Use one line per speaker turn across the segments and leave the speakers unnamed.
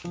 Dear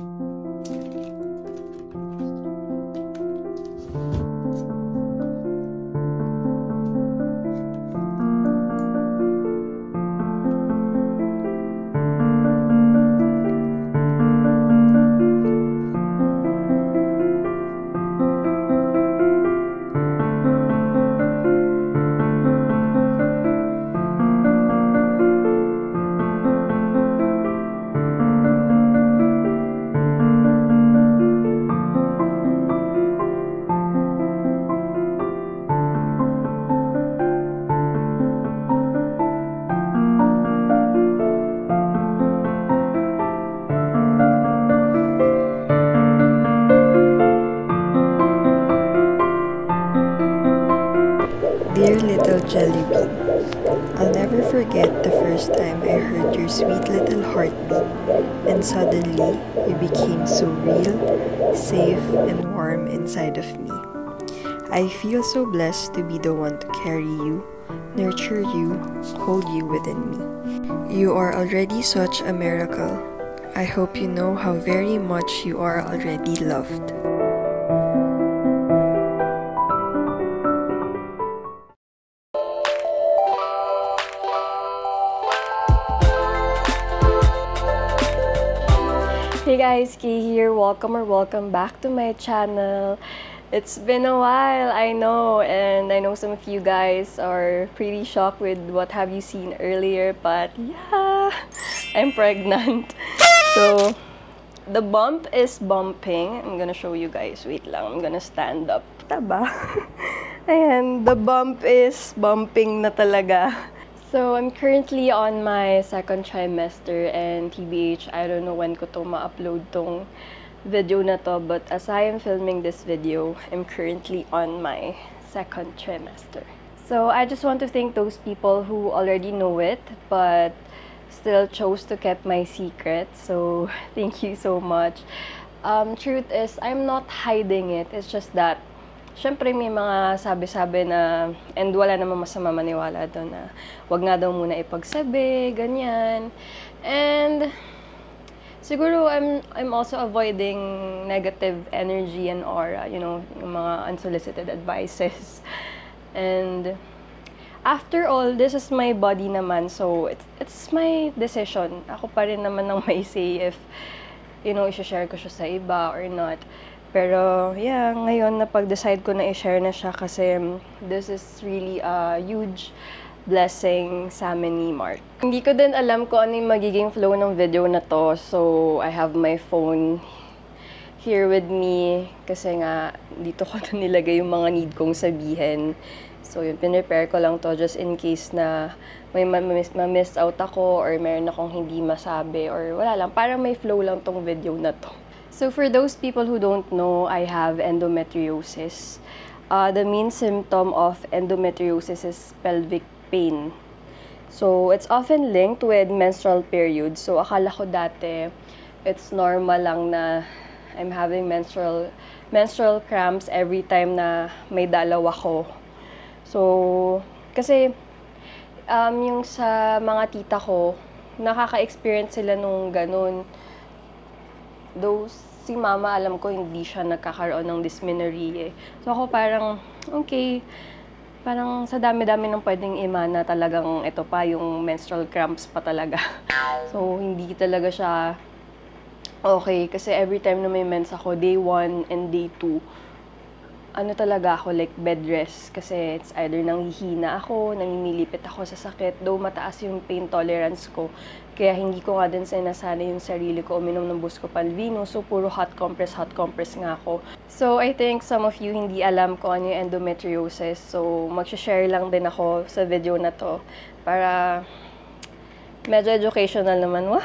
little jelly bean, I'll never forget the first time I heard your sweet little heartbeat, and suddenly you became so real, safe, and warm inside of me. I feel so blessed to be the one to carry you, nurture you, hold you within me. You are already such a miracle. I hope you know how very much you are already loved.
Hey guys, Kay here. Welcome back to my channel. It's been a while, I know, and I know some of you guys are pretty shocked with what have you seen earlier, but yeah, I'm pregnant. So, the bump is bumping. I'm gonna show you guys. Wait lang, I'm gonna stand up. Taba? Ayan, the bump is bumping na talaga. So, I'm currently on my second trimester and TBH, I don't know when ko to ma-upload tong video na to, but as I am filming this video, I'm currently on my second trimester. So, I just want to thank those people who already know it, but still chose to keep my secret. So, thank you so much. Truth is, I'm not hiding it. It's just that syempre may mga sabi-sabi na, and wala namang masama maniwala doon na wag nga daw muna ipagsabi, ganyan. And siguro I'm also avoiding negative energy and aura, you know, yung mga unsolicited advices. And after all, this is my body naman, so it's my decision. Ako pa rin naman ang may say if, you know, i-share ko siya sa iba or not. Pero, yeah, ngayon napag-decide ko na i-share na siya kasi this is really a huge blessing sa amin ni Mark. Hindi ko din alam kung ano yung magiging flow ng video na to, so I have my phone here with me kasi nga dito ko na nilagay yung mga need kong sabihin. So, yun, pinrepare ko lang to just in case na may ma-miss out ako or meron akong hindi masabi or wala lang, para may flow lang tong video na to. So, for those people who don't know, I have endometriosis. The main symptom of endometriosis is pelvic pain. So, it's often linked with menstrual periods. So, akala ko dati, it's normal lang na I'm having menstrual cramps every time na may dalaw ako. So, kasi, yung sa mga tita ko, nakaka-experience sila nung ganun. Though si mama, alam ko, hindi siya nagkakaroon ng dysmenorrhea eh. So ako parang, okay, parang sa dami-dami ng pwedeng imana talagang ito pa, yung menstrual cramps pa talaga. So hindi talaga siya okay, kasi every time na may mens ako, day 1 and day 2, ano talaga ako, like bed rest. Kasi it's either nanghihina ako, nanginilipit ako sa sakit, though mataas yung pain tolerance ko. Kaya hindi ko nga din sinasanay yung sarili ko uminom ng Buscopan Vino. So, puro hot compress nga ako. So, I think some of you hindi alam kung ano yung endometriosis. So, mag-share lang din ako sa video na to para medyo educational naman.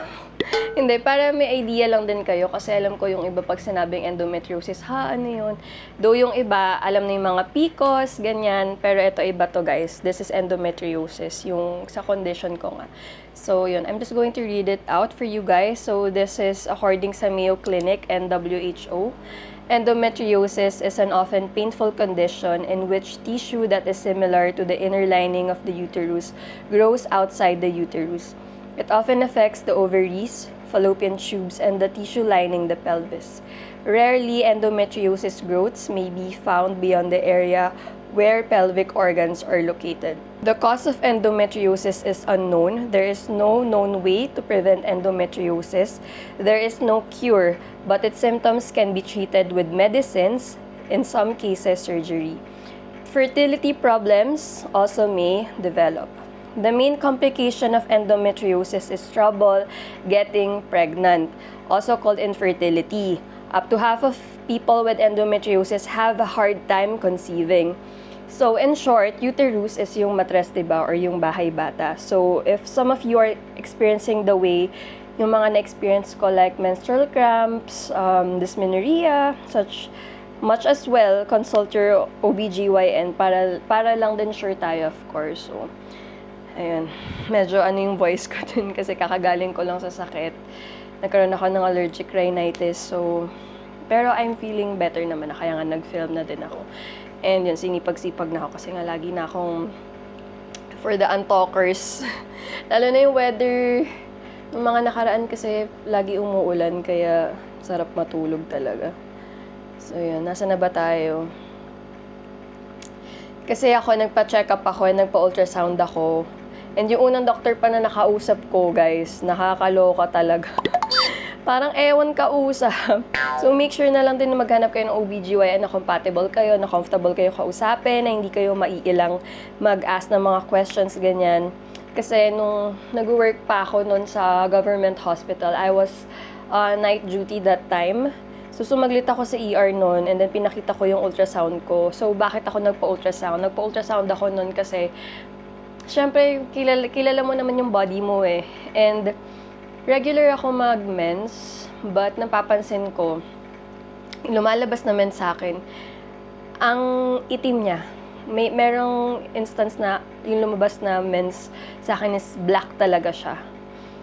Hindi, para may idea lang din kayo kasi alam ko yung iba pag sinabing endometriosis, ano yun? Though yung iba, alam na yung mga PCOS, ganyan, pero ito iba to guys. This is endometriosis, yung sa condition ko nga. So yun, I'm just going to read it out for you guys. So this is according sa Mayo Clinic and WHO. Endometriosis is an often painful condition in which tissue that is similar to the inner lining of the uterus grows outside the uterus. It often affects the ovaries, fallopian tubes, and the tissue lining the pelvis. Rarely, endometriosis growths may be found beyond the area where pelvic organs are located. The cause of endometriosis is unknown. There is no known way to prevent endometriosis. There is no cure, but its symptoms can be treated with medicines, in some cases surgery. Fertility problems also may develop. The main complication of endometriosis is trouble getting pregnant, also called infertility. Up to half of people with endometriosis have a hard time conceiving. So, in short, uterus is yung matres, diba? Or yung bahay bata. So, if some of you are experiencing the way yung mga na-experience ko like menstrual cramps, dysmenorrhea, such much as well, consult your OBGYN para lang din sure tayo, of course. So, ayun. Medyo ano yung voice ko dun kasi kakagaling ko lang sa sakit. Nagkaroon ako ng allergic rhinitis. So, pero I'm feeling better naman na kaya nga nag-film na din ako. And yun, sinipag-sipag na ako kasi nga lagi na akong for the untalkers. Lalo na yung weather. Yung mga nakaraan kasi lagi umuulan kaya sarap matulog talaga. So yun, nasa na ba tayo? Kasi ako, nagpa-check up ako, nagpa-ultrasound ako. And yung unang doctor pa na nakausap ko, guys, nakakaloka talaga. Parang ewan kausap. So, make sure na lang din na maghanap kayo ng OBGYN na compatible kayo, na comfortable kayo kausapin, na hindi kayo maiilang mag-ask ng mga questions, ganyan. Kasi nung nag-work pa ako noon sa government hospital, I was night duty that time. So, sumaglit ako sa ER noon, and then pinakita ko yung ultrasound ko. So, bakit ako nagpa-ultrasound? Nagpa-ultrasound ako noon kasi, syempre, kilala mo naman yung body mo eh. And, regular ako mag-mens, but napapansin ko, lumalabas na mens sa akin, ang itim niya. Merong instance na yung lumabas na mens sa akin is black talaga siya.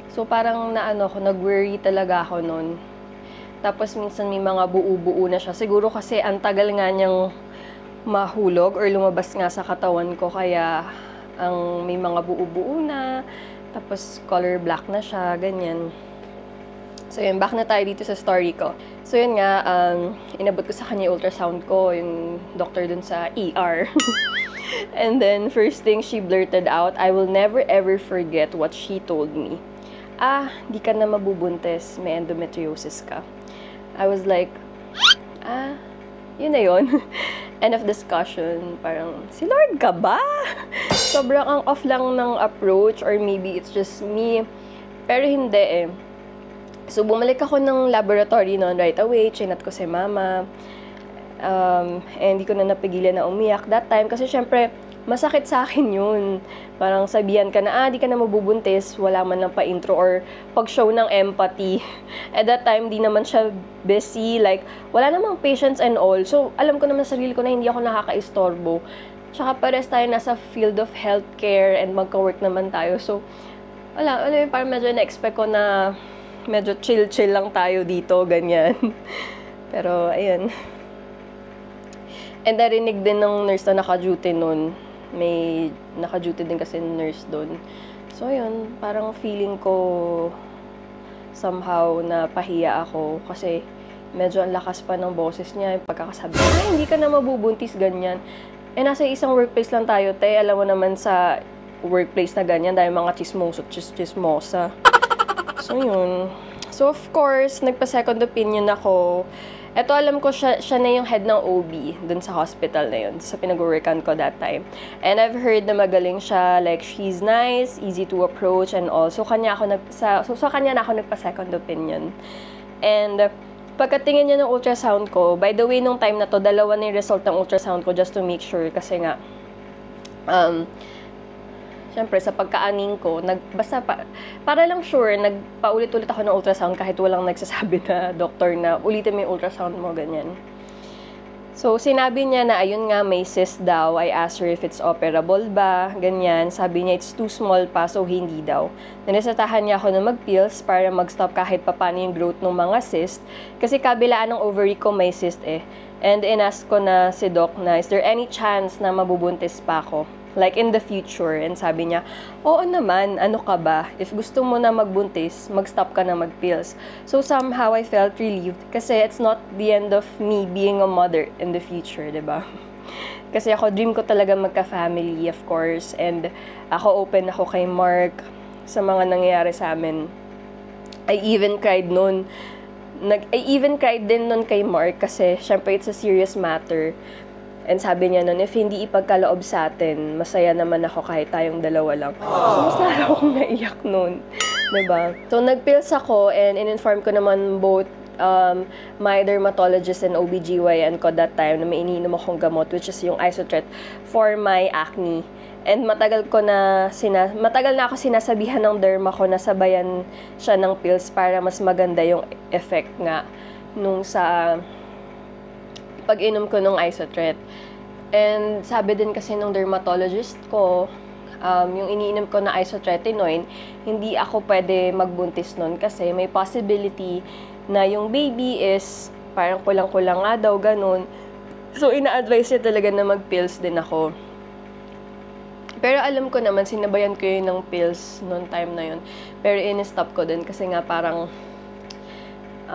So parang nag-worry talaga ako noon. Tapos minsan may mga buo-buo na siya. Siguro kasi ang tagal nga niyang mahulog or lumabas nga sa katawan ko, kaya ang may mga buo-buo na. Tapos, color black na siya, ganyan. So, yun, back na tayo dito sa story ko. So, yun nga, inabot ko sa kanya yung ultrasound ko, yung doctor dun sa ER. And then, first thing she blurted out, I will never ever forget what she told me. Di ka na mabubuntis, may endometriosis ka. I was like, yun na yun. End of discussion. Parang, si Lord ka ba? Sobrang ang off lang ng approach, or maybe it's just me. Pero hindi eh. So, bumalik ako ng laboratory noon right away. Chinat ko si mama. And hindi ko na napigilan na umiyak that time. Kasi syempre, masakit sa akin yun. Parang sabihan ka na, di ka na mabubuntis. Wala man lang pa-intro or pag-show ng empathy. At that time, di naman siya busy. Like, wala namang patients and all. So, alam ko naman sa sarili ko na hindi ako nakaka-istorbo. Tsaka pares tayo nasa field of healthcare and magka-work naman tayo. So, parang medyo na-expect ko na medyo chill-chill lang tayo dito, ganyan. Pero, ayun. And narinig din ng nurse na naka-duty nun. May naka-duty din kasi nurse doon. So, yun, parang feeling ko somehow na pahiya ako kasi medyo ang lakas pa ng boses niya. Yung pagkakasabi, hindi ka na mabubuntis, ganyan. Nasa isang workplace lang tayo, te. Alam mo naman sa workplace na ganyan dahil mga chismosa. So, yun. So, of course, nagpa-second opinion ako. Ito, alam ko, siya na yung head ng OB dun sa hospital na yun, sa pinag-workan ko that time. And I've heard na magaling siya, like, she's nice, easy to approach, and all. So, kanya na ako nagpa-second opinion. And, pagkatingin niya ng ultrasound ko, by the way, nung time na to, dalawa na yung result ng ultrasound ko just to make sure, kasi nga, syempre, sa pagkaaning ko, para lang sure, nagpaulit-ulit ako ng ultrasound kahit walang nagsasabi na doktor na ulitin mo yung ultrasound mo, ganyan. So, sinabi niya na, ayun nga, may cyst daw. I asked her if it's operable ba, ganyan. Sabi niya, it's too small pa, so hindi daw. Nanisatahan niya ako na mag-pills para mag-stop kahit papano yung growth ng mga cyst. Kasi kabilaan ng ovary ko may cyst eh. And inask ko na si doc na, is there any chance na mabubuntis pa ako? like in the future. And sabi niya, oo naman, ano ka ba? If gusto mo na magbuntis, mag-stop ka na mag-pills. So somehow I felt relieved kasi it's not the end of me being a mother in the future, diba? Kasi ako, dream ko talaga magka-family, of course. And ako, open ako kay Mark sa mga nangyayari sa amin. I even cried din nun kay Mark kasi syempre it's a serious matter. And sabi niya nun, if hindi ipagkaloob sa atin, masaya naman ako kahit tayong dalawa lang. So, mas lalo akong naiyak nun. Diba? So, nag-pills ako and in-inform ko naman both my dermatologist and OBGYN ko that time na may iniinom akong gamot, which is yung Isotret for my acne. And matagal na ako sinasabihan ng derma ko na sabayan siya ng pills para mas maganda yung effect nga nung sa pag-inom ko ng Isotret. And sabi din kasi nung dermatologist ko, yung iniinom ko na isotretinoin, hindi ako pwede magbuntis nun kasi may possibility na yung baby is parang kulang-kulang nga daw, ganun. So, ina-advise niya talaga na mag-pills din ako. Pero alam ko naman, sinabayan ko yun ng pills noong time na yun. Pero in-stop ko din kasi nga parang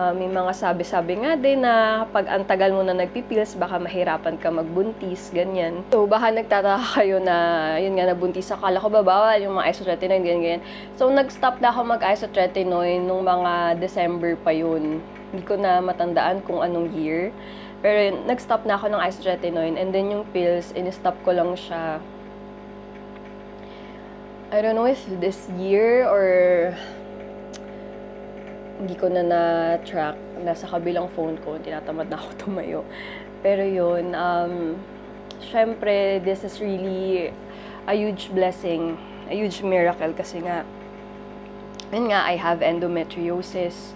may mga sabi-sabi nga din na pag antagal mo na nagpipills, baka mahirapan ka magbuntis, ganyan. So, baka nagtataka kayo na, yun nga, nabuntis. Akala ko ba bawal yung mga isotretinoin, ganyan. So, nag-stop na ako mag-isotretinoin nung mga December pa yun. Hindi ko na matandaan kung anong year. Pero nag-stop na ako ng isotretinoin. And then yung pills, in-stop ko lang siya. I don't know if this year or hindi ko na na-track. Nasa kabilang phone ko, tinatamad na ako tumayo. Pero yun, syempre, this is really a huge blessing, a huge miracle kasi nga, yun nga, I have endometriosis.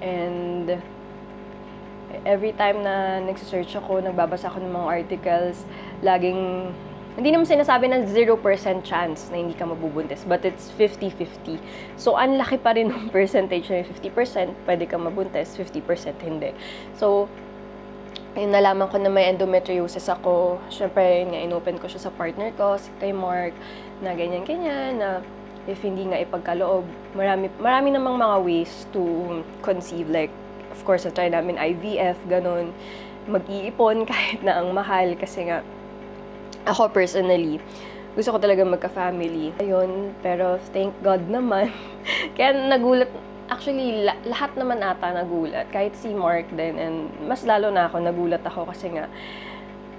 And every time na nagsisearch ako, nagbabasa ako ng mga articles, laging hindi naman sinasabi na 0% chance na hindi ka mabubuntis, but it's 50-50. So, ang laki pa rin ng percentage na 50% pwede ka mabuntis, 50% hindi. So, yun, nalaman ko na may endometriosis ako. Siyempre, yun nga, inopen ko siya sa partner ko, kay Mark, na ganyan-ganyan, na if hindi nga ipagkaloob, marami namang mga ways to conceive. Like, of course, try namin IVF, ganun, mag-iipon kahit na ang mahal, kasi nga, ako personally, gusto ko talaga magka-family. Ayun, pero thank God naman. Kaya nagulat, actually, lahat naman ata nagulat. Kahit si Mark din, and mas lalo na ako, nagulat ako kasi nga,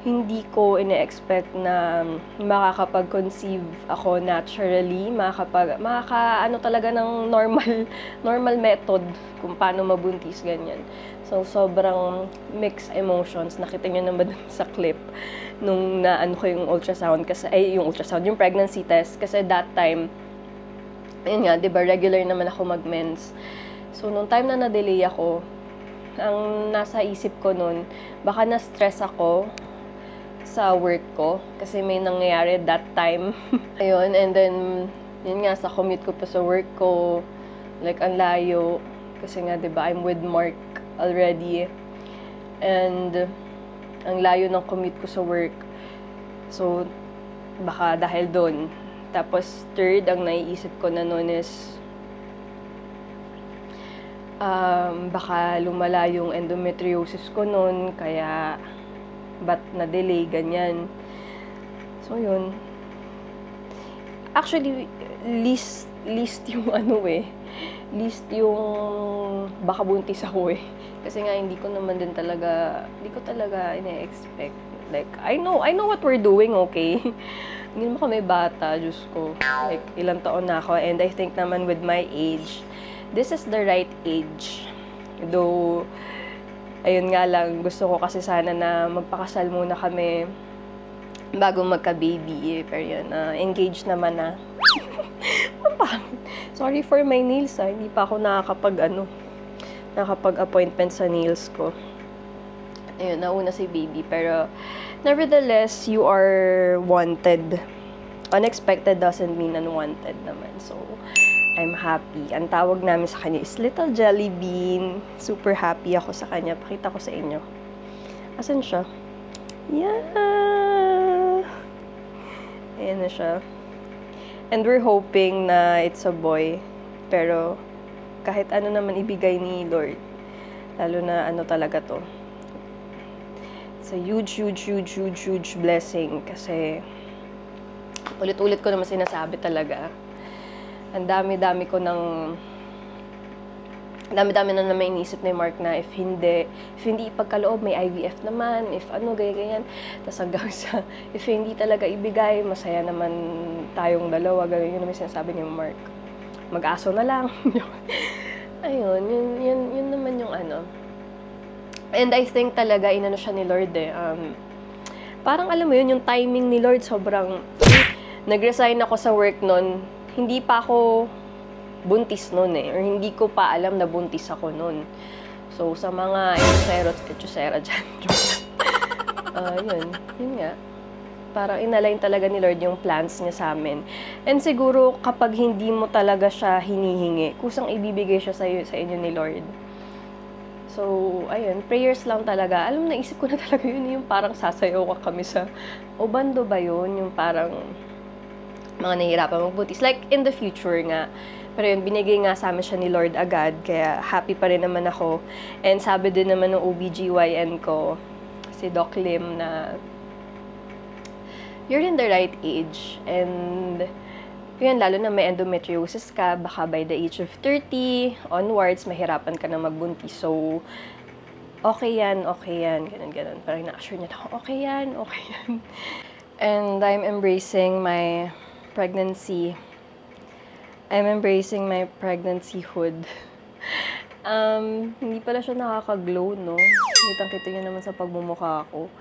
hindi ko ine-expect na makakapag-conceive ako naturally, ano talaga ng normal method kung paano mabuntis, ganyan. So, sobrang mixed emotions. Nakita niyo naman sa clip nung naano ko yung ultrasound, kasi, yung pregnancy test. Kasi that time, ayun nga, diba, regular naman ako mag-mens. So, nung time na na-delay ako, ang nasa isip ko nun, baka na-stress ako sa work ko. Kasi may nangyayari that time. Ayun, and then, yun nga, sa commute ko pa sa work ko, like, ang layo. Kasi nga, diba, I'm with Mark already. And, ang layo ng commute ko sa work. So, baka dahil doon. Tapos, third, ang naiisip ko na noon is, baka lumala yung endometriosis ko noon, kaya, ba't na-delay, ganyan. So, yun. Actually, least yung least yung baka buntis ako eh. Kasi nga, hindi ko talaga ine-expect. Like, I know what we're doing, okay? Hindi naman kami bata, Diyos ko. Like, ilang taon na ako, and I think naman with my age, this is the right age. Though, ayun nga lang, gusto ko kasi sana na magpakasal muna kami bago magka-baby eh. Pero yun, engaged naman na. Sorry for my nails, hindi pa ako nakakapag-appointment sa nails ko. Ayun, nauna si baby. Pero, nevertheless, you are wanted. Unexpected doesn't mean unwanted naman. So, I'm happy. Ang tawag namin sa kanya is Little Jelly Bean. Super happy ako sa kanya. Pakita ko sa inyo. Asan siya? Yeah! Ayan na siya. And we're hoping na it's a boy. Pero kahit ano naman ibigay ni Lord, lalo na ano talaga to. It's a huge blessing kasi ulit-ulit ko naman sinasabi talaga. Ang dami-dami na naman inisip ni Mark na if hindi ipagkaloob, may IVF naman, if ano, ganyan. Tapos hanggang sa, if hindi talaga ibigay, masaya naman tayong dalawa, ganyan. Yun naman sinasabi ni Mark. Mag-aso na lang. Ayun, yun naman yung ano. And I think talaga, inano siya ni Lord eh. Parang alam mo yun, yung timing ni Lord, sobrang, nag-resign ako sa work nun, hindi pa ako buntis nun eh, or hindi ko pa alam na buntis ako nun. So, sa mga etchosera dyan, yun nga. Parang inalign talaga ni Lord yung plans niya sa amin. And siguro, kapag hindi mo talaga siya hinihingi, kusang ibibigay siya sa inyo ni Lord. So, ayun, prayers lang talaga. Alam mo, naisip ko na talaga yun, yung parang sasayaw ka kami sa, o bando ba yun? Yung parang, mga nahihirapan magbuntis. Like, in the future nga. Pero yun, binigay nga sa amin siya ni Lord agad, kaya happy pa rin naman ako. And sabi din naman ng OBGYN ko, si Doc Lim, na you're in the right age. And yun, lalo na may endometriosis ka, baka by the age of 30 onwards, mahirapan ka na magbuntis. So, okay yan, ganun. Parang na-assure niya ako, okay yan. And I'm embracing my pregnancy. I'm embracing my pregnancyhood. Hindi pala siya nakaka-glow, no? Kitang-kita niyo naman sa pagmumukha ko.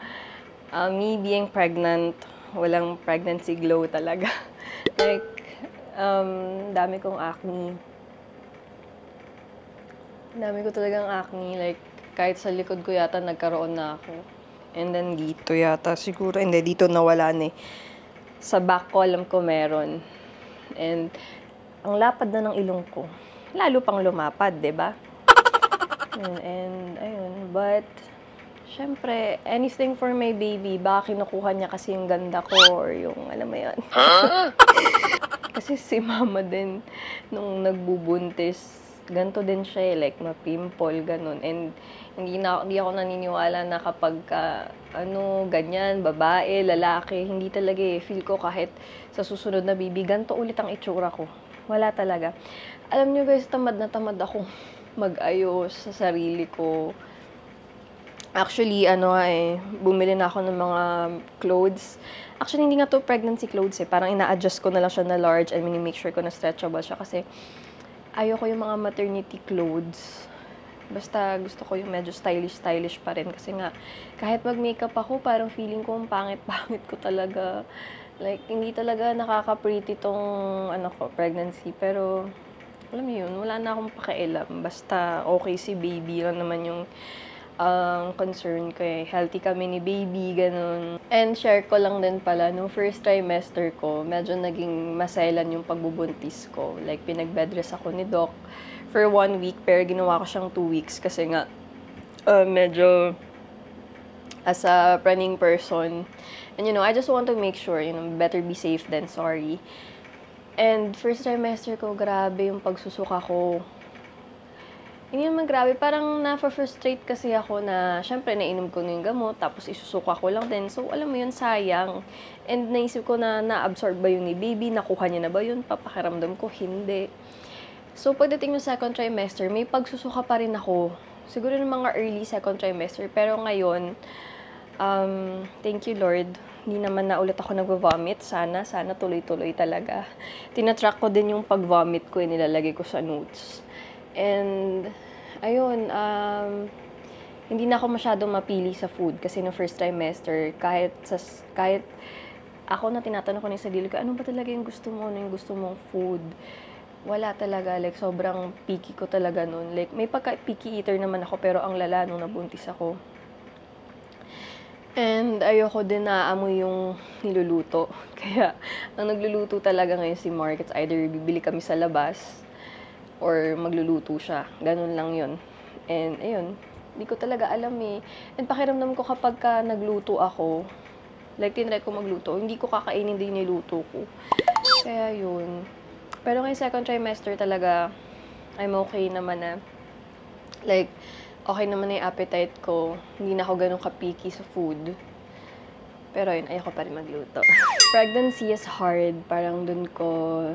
Me being pregnant, walang pregnancy glow talaga. Like, dami kong acne. Dami ko talagang acne. Like, kahit sa likod ko yata nagkaroon na ako. And then dito yata, siguro, hindi, dito nawalan eh. Sa back ko, alam ko meron. And ang lapad na ng ilong ko. Lalo pang lumapad, diba? And ayun, but syempre, anything for my baby. Baka kinukuha niya kasi yung ganda ko or yung, alam mo yun. Kasi si mama din, nung nagbubuntis, ganito din siya like ma-pimple, ganun. And hindi ako naniniwala na kapag ganyan, babae, lalaki, hindi talaga eh. Feel ko kahit sa susunod na baby, ganito ulit ang itsura ko. Wala talaga. Alam niyo guys, tamad na tamad akong mag-ayos sa sarili ko. Actually, bumili na ako ng mga clothes. Actually, hindi nga to pregnancy clothes eh. Parang ina-adjust ko na lang siya na large and mini-make sure ko na stretchable siya kasi ayoko yung mga maternity clothes. Basta gusto ko yung medyo stylish pa rin. Kasi nga, kahit mag-makeup ako, parang feeling ko ang pangit-pangit ko talaga. Like, hindi talaga nakaka-pretty tong pregnancy. Pero, alam mo yun, wala na akong pakialam. Basta okay si baby lang naman yung concern ko eh. Healthy kami ni baby, ganun. And share ko lang din pala, nung first trimester ko, medyo naging maselan yung pagbubuntis ko. Like, pinag-bedrest ako ni Doc for 1 week, pero ginawa ko siyang 2 weeks kasi nga, medyo as a running person. And I just want to make sure, better be safe than sorry. And first trimester ko, grabe yung pagsusuka ko. Hindi naman grabe, parang na-frustrate kasi ako na, syempre, nainom ko na yung gamot, tapos isusuka ko lang din. So, alam mo yun, sayang. And naisip ko na na-absorb ba yun ni baby, nakuha niya na ba yun, papakiramdam ko, hindi. So, pagdating ng second trimester, may pagsusuka pa rin ako. Siguro ng mga early second trimester, pero ngayon, thank you Lord, hindi naman na ulit ako nag-vomit. Sana tuloy-tuloy talaga. Tinatrack ko din yung pag-vomit ko, nilalagay ko sa notes. And, ayun, hindi na ako masyadong mapili sa food kasi no first trimester, kahit ako na tinatanong ko na sa sarili ko, ano ba talaga yung gusto mo, ano yung gusto mong food? Wala talaga, like, sobrang picky ko talaga nun. Like, may pagka-picky eater naman ako, pero ang lala nung nabuntis ako. And ayoko din na amoy yung niluluto. Kaya, ang nagluluto talaga ngayon si Mark, it's either bibili kami sa labas, or magluluto siya. Ganun lang yun. And, ayun, hindi ko talaga alam eh. And pakiramdam ko kapag nagluto ako, Like, tinry ko magluto. Hindi ko kakainin din niluto ko. Kaya yun. Pero ngayong second trimester talaga, I'm okay naman na. Like, okay naman na yung appetite ko. Hindi na ako ganun ka-picky sa food. Pero yun, ayoko pa rin magluto. Pregnancy is hard. Parang dun ko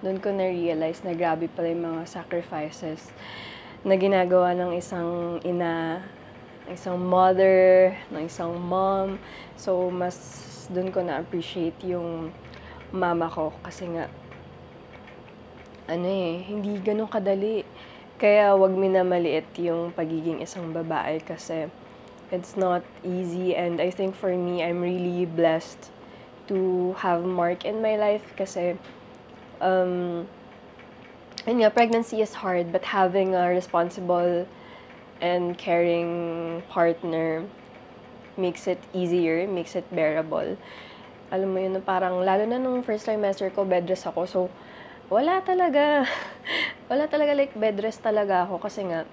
na-realize na grabe pala yung mga sacrifices na ginagawa ng isang ina, isang mother, ng isang mom. So, mas dun ko na-appreciate yung mama ko kasi nga, hindi ganun kadali. Kaya wag minamaliit yung pagiging isang babae kasi it's not easy. And I think for me, I'm really blessed to have Mark in my life kasi pregnancy is hard, but having a responsible and caring partner makes it easier, makes it bearable. Alam mo yun, parang, lalo na nung first trimester ko, bed rest ako. So, wala talaga like bed rest talaga ako kasi nga,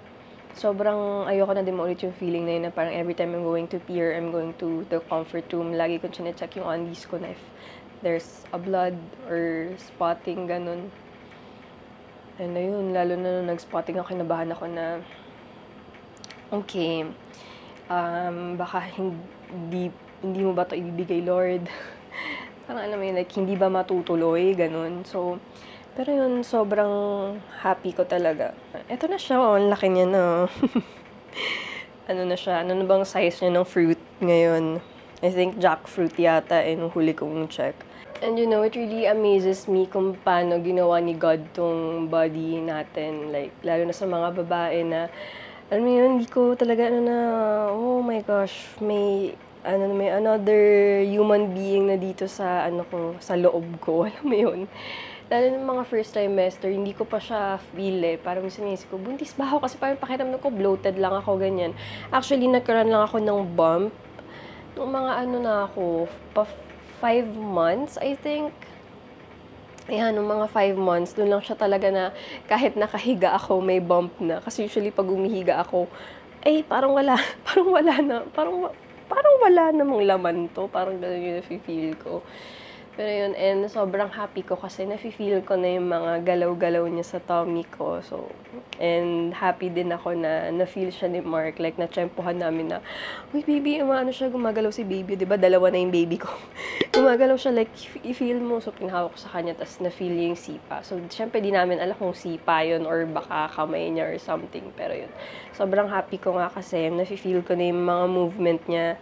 sobrang ayoko na din maulit yung feeling na yun na parang every time I'm going to pee or I'm going to the comfort room, lagi ko chine-check yung undies ko na if there's a blood or spotting, ganun. And ayun, lalo na nung nag-spotting ako, kinabahan ako na, okay, baka hindi mo ba ito ibibigay, Lord? Parang alam mo yun, like, hindi ba matutuloy, ganun. So, pero yun, sobrang happy ko talaga. Ito na siya, ang laki niya na. Ano na siya, ano na bang size niya ng fruit ngayon? I think jackfruit yata, nung huli kong check. And you know, it really amazes me kung paano ginawa ni God tong body natin. Like, lalo na sa mga babae na, alam mo yun, hindi ko talaga, oh my gosh, may another human being na dito sa, sa loob ko. Alam mo yun? Lalo ng mga first trimester, hindi ko pa siya feel Parang minsan ko, buntis ba ako? Kasi parang pakiramdam ko, bloated lang ako, ganyan. Actually, nagkaroon lang ako ng bump. Nung mga na ako, 5 months, I think. Ayan, nung mga 5 months, doon lang siya talaga na kahit nakahiga ako, may bump na. Kasi usually, pag umihiga ako, parang wala namang laman to. Parang gano'n yung nafe-feel ko. Pero yun, and sobrang happy ko kasi nafe-feel ko na yung mga galaw-galaw niya sa tummy ko. So, and happy din ako na na-feel siya ni Mark. Like, na-tsempohan namin na, uy, baby, siya, gumagalaw si baby. Diba, dalawa na yung baby ko. Gumagalaw siya, like, i-feel mo. So, pinahawak ko sa kanya, tas na-feel yung sipa. So, syempre, di namin alam kung sipa yun or baka kamay niya or something. Pero yun, sobrang happy ko nga kasi nafe-feel ko na yung mga movement niya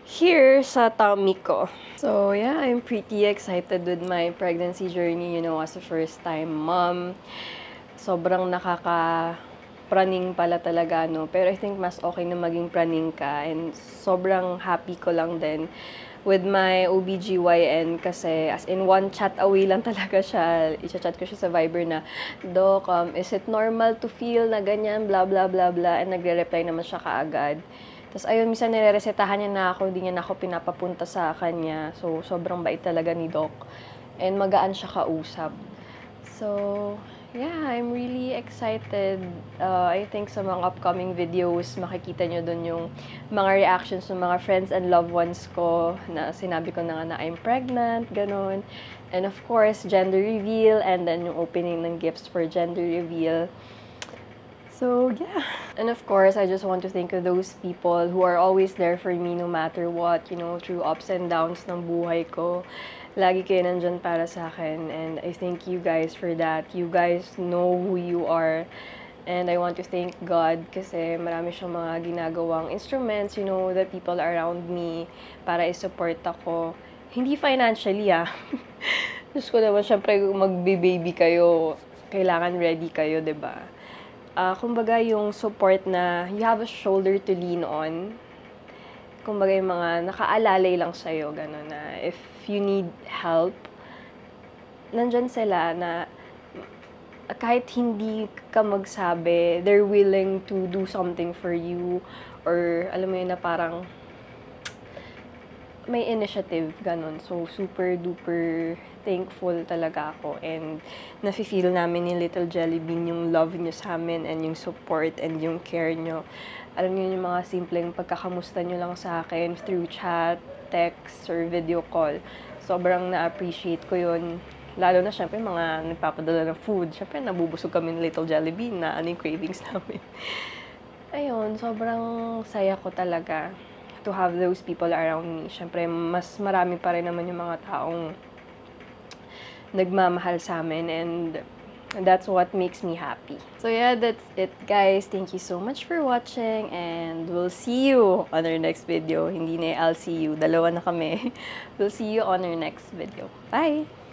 here sa tummy ko. So, yeah, I'm pretty excited with my pregnancy journey, as a first-time mom. Sobrang nakaka-praning pala talaga, no? Pero I think mas okay na maging praning ka. And sobrang happy ko lang din with my OBGYN kasi as in one chat away lang talaga siya. I-chat ko siya sa Viber na, Doc, is it normal to feel na ganyan, blah, blah, blah, blah. And nagre-reply naman siya kaagad. Tapos ayun, minsan nire-resetahan niya na ako, hindi niya na ako pinapapunta sa kanya. So, sobrang bait talaga ni Doc. And magaan siya kausap. So, yeah, I'm really excited. I think sa mga upcoming videos, makikita nyo dun yung mga reactions ng mga friends and loved ones ko na sinabi ko na nga na I'm pregnant, ganun. And of course, gender reveal, and then yung opening ng gifts for gender reveal. So, yeah. And of course, I just want to thank those people who are always there for me no matter what, through ups and downs ng buhay ko. Lagi kayo nandyan para sa akin. And I thank you guys for that. You guys know who you are. And I want to thank God kasi marami siyang mga ginagawang instruments, the people around me para i-support ako. Hindi financially, Diyos ko naman, syempre, magbe-baby kayo, kailangan ready kayo, diba? Kumbaga yung support na you have a shoulder to lean on. Kumbaga yung mga nakaalalay lang sa'yo, gano'n na if you need help, nandyan sila na kahit hindi ka magsabi, they're willing to do something for you or alam mo yun na parang may initiative, ganun. So, super duper thankful talaga ako and nafe-feel namin ni Little Jelly Bean yung love nyo sa amin and yung support and yung care nyo. alam niyo yung mga simpleng pagkakamusta niyo lang sa akin through chat, text, or video call. Sobrang na-appreciate ko yun. Lalo na syempre mga nagpapadala ng food. Syempre nabubusog kami ng Little Jollibee na ano yung cravings namin. Ayun, sobrang saya ko talaga to have those people around me. Syempre, mas marami pa rin naman yung mga taong nagmamahal sa amin, and that's what makes me happy. So yeah, that's it guys. Thank you so much for watching, and we'll see you on our next video. Hindi na I'll see you. Dalawa na kami. We'll see you on our next video. Bye!